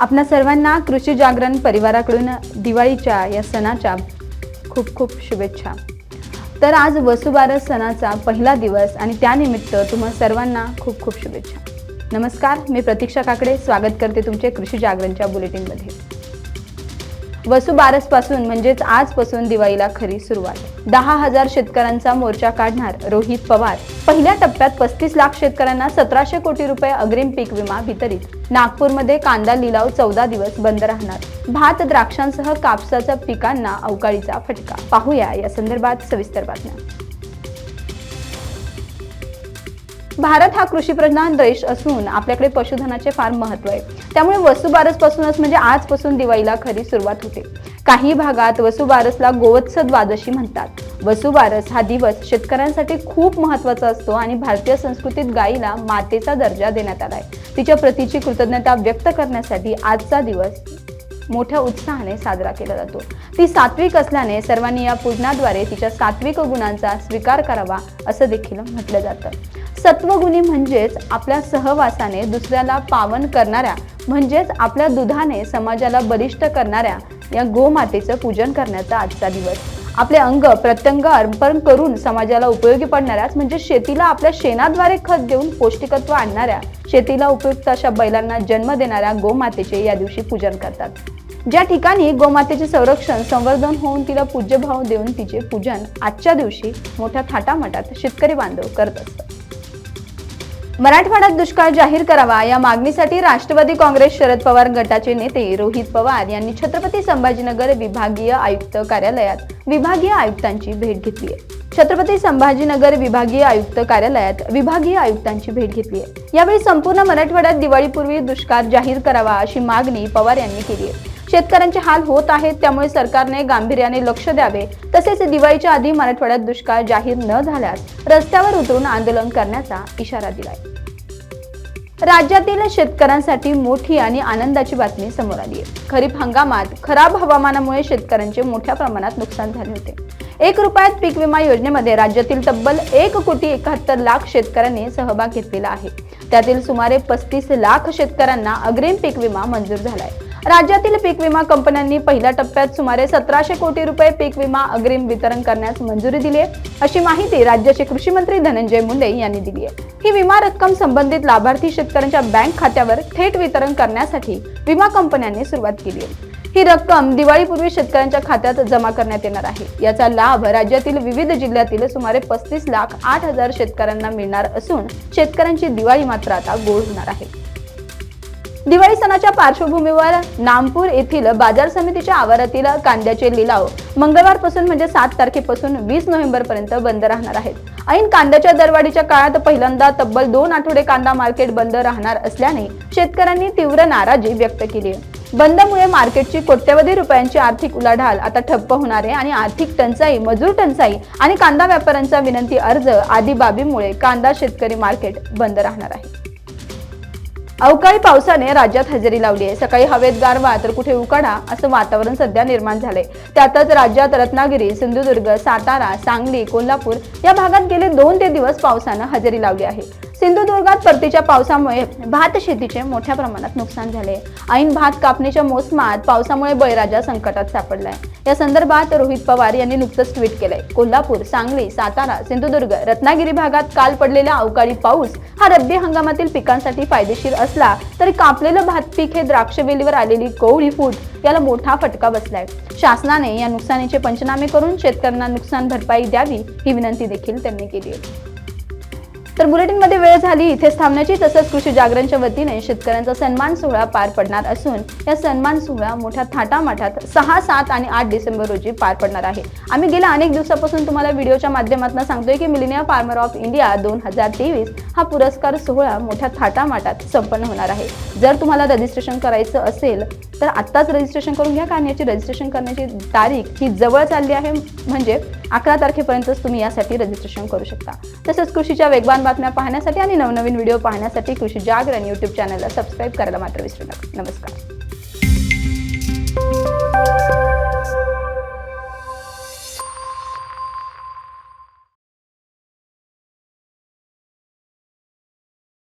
आपणा सर्वांना कृषी जागरण परिवाराकडून दिवाळीच्या या सणाच्या खूप खूप शुभेच्छा। तर आज वसुबारस सणाचा पहिला दिवस आणि त्यानिमित्त तुम्हा सर्वांना खूप खूप शुभेच्छा। नमस्कार, मी प्रतीक्षा काकडे स्वागत करते तुमचे कृषी जागरणच्या बुलेटिन मध्ये। वसुबारस पासून म्हणजेच आजपासून दिवाळीला खरी सुरुवात। 10,000 शेतकऱ्यांचा मोर्चा काढणार रोहित पवार। पहिल्या टप्प्यात 35 लाख शेतकऱ्यांना 1700 कोटी रुपये अग्रिम पीक विमा वितरित। नागपूरमध्ये कांदा लिलाव 14 दिवस बंद राहणार। भात, द्राक्षांसह कापसाच्या पिकांना अवकाळीचा फटका। पाहूया या संदर्भात सविस्तर बातम्या। भारत हा कृषीप्रधान देश असून आपल्याकडे पशुधनाचे फार महत्त्व आहे। त्यामुळे वसुबारस पासूनच म्हणजे आजपासून दिवाळीला खरी सुरुवात होते। काही भागात वसुबारसला गोवत्स द्वादशी म्हणतात। वसुबारस हा दिवस शेतकऱ्यांसाठी खूप महत्त्वाचा असतो आणि भारतीय संस्कृतीत गायीला मातेचा दर्जा देण्यात आला आहे। तिच्या प्रतीची कृतज्ञता व्यक्त करण्यासाठी आजचा दिवस मोठ्या उत्साहाने साजरा केला जातो। ती सात्विक असल्याने सर्वांनी या पूजनाद्वारे तिच्या सात्विक गुणांचा स्वीकार करावा असं देखील म्हटलं जातं। सत्वगुणी म्हणजेच आपल्या सहवासाने दुसऱ्याला पावन करणाऱ्या, म्हणजेच आपल्या दुधाने समाजाला बलिष्ठ करणाऱ्या या गोमातेचं पूजन करण्याचा आजचा दिवस। आपले अंग प्रत्यंग अर्पण करून समाजाला उपयोगी पडणाऱ्याच म्हणजे शेतीला आपल्या शेणाद्वारे खत देऊन पौष्टिकत्व आणणाऱ्या, शेतीला उपयुक्त अशा बैलांना जन्म देणाऱ्या गोमातेचे या दिवशी पूजन करतात। ज्या ठिकाणी गोमातेचे संरक्षण संवर्धन होऊन तिला पूज्यभाव देऊन तिचे पूजन आजच्या दिवशी मोठ्या थाटामाटात शेतकरी बांधव करत असतात। मराठवाड्यात दुष्काळ जाहीर करावा या मागणीसाठी राष्ट्रवादी काँग्रेस शरद पवार गटाचे नेते रोहित पवार यांनी छत्रपती संभाजीनगर विभागीय आयुक्त कार्यालयात विभागीय आयुक्तांची भेट घेतली आहे। छत्रपती संभाजीनगर विभागीय आयुक्त कार्यालयात विभागीय आयुक्तांची भेट घेतली आहे। यावेळी संपूर्ण मराठवाड्यात दिवाळीपूर्वी दुष्काळ जाहीर करावा अशी मागणी पवार यांनी केली आहे। शेतकऱ्यांचे हाल होत आहेत, त्यामुळे सरकारने गांभीर्याने लक्ष द्यावे, तसेच दिवाळीच्या आधी मराठवाड्यात दुष्काळ जाहीर न झाल्यास रस्त्यावर उतरून आंदोलन करण्याचा इशारा दिलाय। राज्यातील शेतकऱ्यांसाठी मोठी आणि आनंदाची बातमी समोर आली आहे। खरीप हंगामात खराब हवामानामुळे शेतकऱ्यांचे मोठ्या प्रमाणात नुकसान झाले होते। 1 रुपयात पीक विमा योजनेमध्ये राज्यातील तब्बल 1,71,00,000 शेतकऱ्यांनी सहभाग घेतलेला आहे। त्यातील सुमारे 35 लाख शेतकऱ्यांना अग्रिम पीक विमा मंजूर झालाय। राज्यातील पीक विमा कंपन्यांनी पहिल्या टप्प्यात सुमारे 1700 कोटी रुपये पीक विमा अग्रिम वितरण करण्यास मंजुरी दिली आहे, अशी माहिती राज्याचे कृषी मंत्री धनंजय मुंडे यांनी दिली आहे। ही विमा रक्कम संबंधित लाभार्थी शेतकऱ्यांच्या बँक खात्यावर थेट वितरण करण्यासाठी विमा कंपन्यांनी सुरुवात केली आहे। ही रक्कम दिवाळीपूर्वी शेतकऱ्यांच्या खात्यात जमा करण्यात येणार आहे। याचा लाभ राज्यातील विविध जिल्ह्यातील सुमारे 35,08,000 शेतकऱ्यांना मिळणार असून शेतकऱ्यांची दिवाळी मात्र आता गोड होणार आहे। दिवाळी सणाच्या पार्श्वभूमीवर नामपूर येथील बाजार समितीच्या आवारातील कांद्याचे लिलाव मंगळवारपासून म्हणजे 7 तारखेपासून 20 नोव्हेंबर पर्यंत बंद राहणार आहेत। ऐन कांद्याच्या दरवाढीच्या काळात पहिल्यांदा तब्बल 2 आठवडे कांदा मार्केट बंद राहणार असल्याने शेतकऱ्यांनी तीव्र नाराजी व्यक्त केली आहे। बंदमुळे मार्केटची कोट्यवधी रुपयांची आर्थिक उलाढाल आता ठप्प होणार आहे आणि आर्थिक टंचाई, मजूर टंचाई आणि कांदा व्यापाऱ्यांचा विनंती अर्ज आदी बाबीमुळे कांदा शेतकरी मार्केट बंद राहणार आहे। अवकाळी पावसाने राज्यात हजेरी लावली आहे। सकाळी हवेत गारवा तर कुठे उकाडा असं वातावरण सध्या निर्माण झालंय। त्यातच राज्यात रत्नागिरी, सिंधुदुर्ग, सातारा, सांगली, कोल्हापूर या भागात गेले 2 दिवस पावसानं हजेरी लावली आहे। सिंधुदुर्गात परतीच्या पावसामुळे भात शेतीचे मोठ्या प्रमाणात नुकसान झाले। ऐन भात कापणीच्या मोसमात पावसामुळे बळीराजा संकटात सापडलाय। या संदर्भात रोहित पवार यांनी नुकतंच ट्विट केलंय। कोल्हापूर, सांगली, सातारा, सिंधुदुर्ग, रत्नागिरी भागात काल पडलेला अवकाळी पाऊस हा रब्बी हंगामातील पिकांसाठी फायदेशीर असला तरी कापलेलं भात पीक हे द्राक्षवेलीवर आलेली कोवळी फूट याला मोठा फटका बसलाय। शासनाने या नुकसानीचे पंचनामे करून शेतकऱ्यांना नुकसान भरपाई द्यावी ही विनंती देखील त्यांनी केली आहे। तर बुलेटिनमध्ये वेळ झाली इथेच थांबण्याची। तसंच कृषी जागरणच्या वतीने शेतकऱ्यांचा सन्मान सोहळा पार पडणार असून या सन्मान सोहळा मोठ्या थाटामाटात 6, 7 आणि 8 डिसेंबर रोजी पार पडणार आहे। आम्ही गेल्या अनेक दिवसापासून तुम्हाला व्हिडिओच्या माध्यमातून सांगतोय की मिलेनियम फार्मर ऑफ इंडिया 2023 हा पुरस्कार सोहळा मोठ्या थाटामाटात संपन्न होणार आहे। जर तुम्हाला रजिस्ट्रेशन करायचं असेल तर आत्ताच रजिस्ट्रेशन करून घ्या, कारण याची रजिस्ट्रेशन करण्याची तारीख ही जवळ चालली आहे, म्हणजे 11 तारखेपर्यंतच तुम्ही यासाठी रजिस्ट्रेशन करू शकता। तसंच कृषीच्या वेगवान बातम्या पाहण्यासाठी आणि नवनवीन व्हिडिओ पाहण्यासाठी कृषी जागरण YouTube चॅनलला सबस्क्राइब करायला मात्र विसरू नका। नमस्कार।